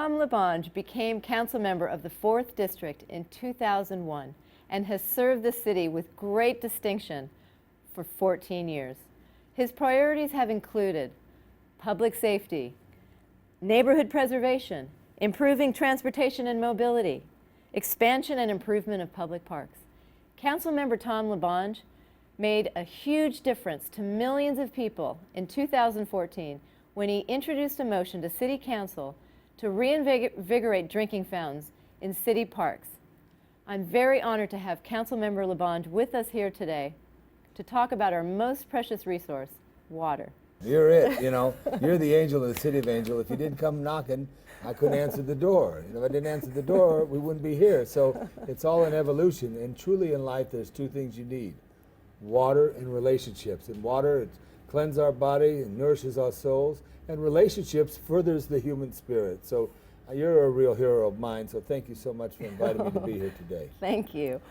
Tom LaBonge became council member of the 4th District in 2001 and has served the city with great distinction for 14 years. His priorities have included public safety, neighborhood preservation, improving transportation and mobility, expansion and improvement of public parks. Councilmember Tom LaBonge made a huge difference to millions of people in 2014 when he introduced a motion to City Council to reinvigorate drinking fountains in city parks. I'm very honored to have Councilmember LaBonge with us here today to talk about our most precious resource, water. You're it, you know. You're the angel of the city of Angel. If you didn't come knocking, I couldn't answer the door. You know, if I didn't answer the door, we wouldn't be here. So it's all an evolution. And truly in life, there's two things you need: water and relationships. And water, it cleanses our body and nourishes our souls. And relationships furthers the human spirit. So you're a real hero of mine. So thank you so much for inviting me to be here today. Thank you.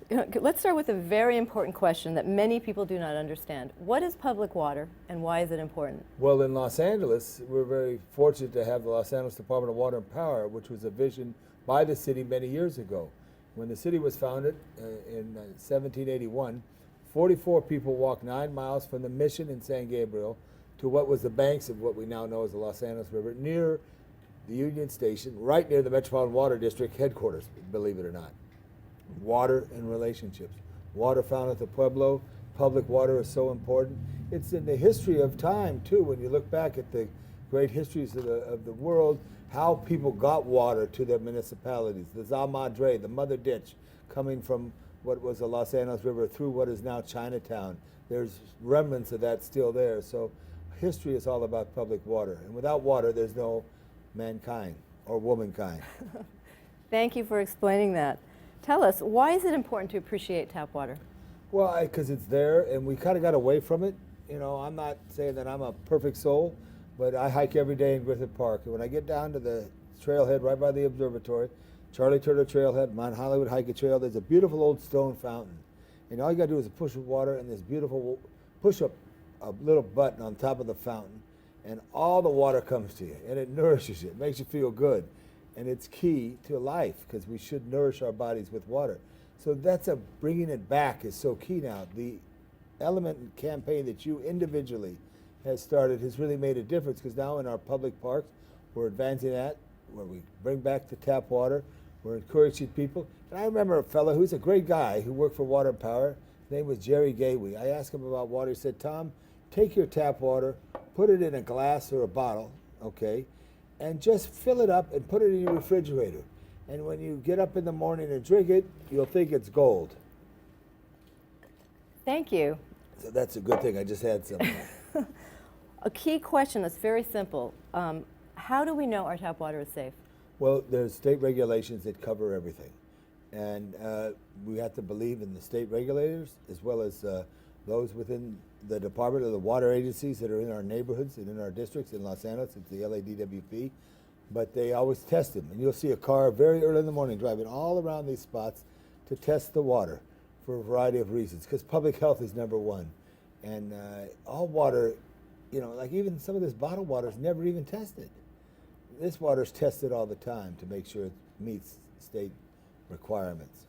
Let's start with a very important question that many people do not understand. What is public water and why is it important? Well, in Los Angeles, we're very fortunate to have the Los Angeles Department of Water and Power, which was a vision by the city many years ago. When the city was founded in 1781, 44 people walked 9 miles from the Mission in San Gabriel to what was the banks of what we now know as the Los Angeles River, near the Union Station, right near the Metropolitan Water District headquarters, believe it or not. Water and relationships. Water found at the Pueblo. Public water is so important. It's in the history of time, too, when you look back at the great histories of the world, how people got water to their municipalities. The Za Madre, the mother ditch, coming from what was the Los Angeles River through what is now Chinatown. There's remnants of that still there. So history is all about public water. And without water, there's no mankind or womankind. Thank you for explaining that. Tell us, why is it important to appreciate tap water? Well, because it's there, and we kind of got away from it. You know, I'm not saying that I'm a perfect soul, but I hike every day in Griffith Park. And when I get down to the trailhead right by the observatory, Charlie Turner Trailhead, Mount Hollywood Hiking Trail, there's a beautiful old stone fountain. And all you got to do is push water and this beautiful, push up a little button on top of the fountain, and all the water comes to you, and it nourishes you. It makes you feel good. And it's key to life, because we should nourish our bodies with water. So that's bringing it back is so key now. The element campaign that you individually has started has really made a difference, because now in our public parks, we're advancing that, where we bring back the tap water. We're encouraging people. And I remember a fellow who's a great guy who worked for Water and Power. His name was Jerry Gaywee. I asked him about water. He said, Tom, take your tap water, put it in a glass or a bottle, okay, and just fill it up and put it in your refrigerator. And when you get up in the morning and drink it, you'll think it's gold. Thank you. So that's a good thing. I just had some. A key question that's very simple. How do we know our tap water is safe? Well, there's state regulations that cover everything. And we have to believe in the state regulators, as well as those within the Department of the Water agencies that are in our neighborhoods and in our districts. In Los Angeles, it's the LADWP. But they always test them. And you'll see a car very early in the morning driving all around these spots to test the water for a variety of reasons, because public health is number one. And all water, you know, like even some of this bottled water is never even tested. This water is tested all the time to make sure it meets state requirements.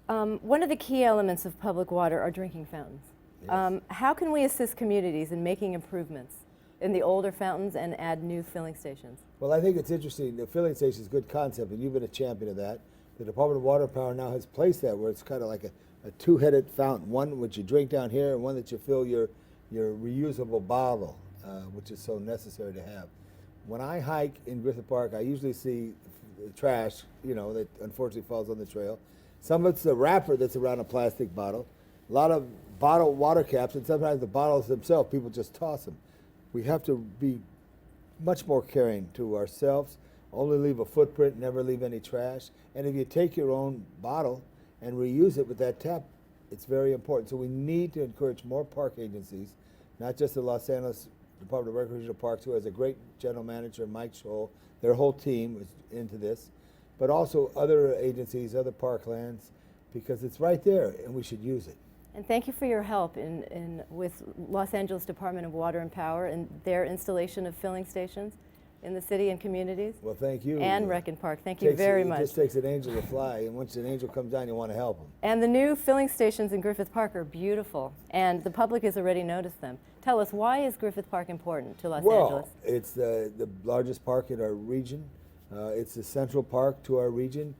One of the key elements of public water are drinking fountains. Yes. How can we assist communities in making improvements in the older fountains and add new filling stations? Well, I think it's interesting. The filling station is a good concept, and you've been a champion of that. The Department of Water and Power now has placed that where it's kind of like a two-headed fountain, one which you drink down here and one that you fill your reusable bottle, which is so necessary to have. When I hike in Griffith Park, I usually see trash, you know, that unfortunately falls on the trail. Some of it's the wrapper that's around a plastic bottle. A lot of bottled water caps, and sometimes the bottles themselves, people just toss them. We have to be much more caring to ourselves, only leave a footprint, never leave any trash. And if you take your own bottle and reuse it with that tap, it's very important. So we need to encourage more park agencies, not just the Los Angeles Department of Recreational Parks, who has a great general manager, Mike Scholl. Their whole team is into this, but also other agencies, other parklands, because it's right there and we should use it. And thank you for your help with Los Angeles Department of Water and Power and their installation of filling stations. in the city and communities. Well, thank you. And Rec and Park. Thank you very much. It just takes an angel to fly, and once an angel comes down, you want to help them. And the new filling stations in Griffith Park are beautiful, and the public has already noticed them. Tell us, why is Griffith Park important to Los Angeles? Well, it's the largest park in our region. It's the central park to our region.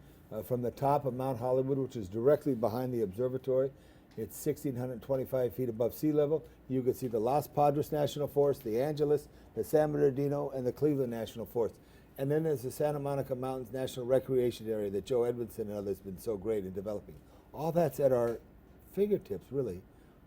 From the top of Mount Hollywood, which is directly behind the observatory, it's 1,625 feet above sea level. You can see the Los Padres National Forest, the Angeles, the San Bernardino, and the Cleveland National Forest. And then there's the Santa Monica Mountains National Recreation Area that Joe Edmondson and others have been so great in developing. All that's at our fingertips, really,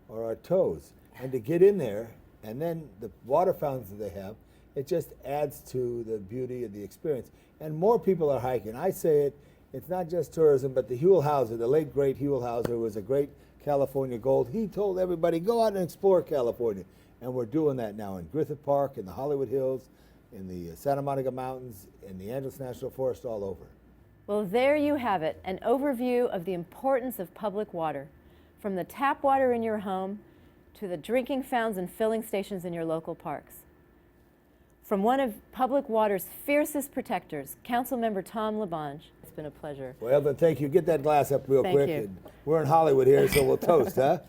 or our toes. And to get in there, and then the water fountains that they have, it just adds to the beauty of the experience. And more people are hiking. I say it's not just tourism, but the Huell Hauser, the late great Huell Hauser, was a great California Gold. He told everybody, go out and explore California. And we're doing that now in Griffith Park, in the Hollywood Hills, in the Santa Monica Mountains, in the Angeles National Forest, all over. Well, there you have it, an overview of the importance of public water, from the tap water in your home to the drinking fountains and filling stations in your local parks. From one of public water's fiercest protectors, Councilmember Tom LaBonge, it's been a pleasure. Well, Evelyn, thank you. Get that glass up real Thank quick. you. And we're in Hollywood here, so we'll toast, huh?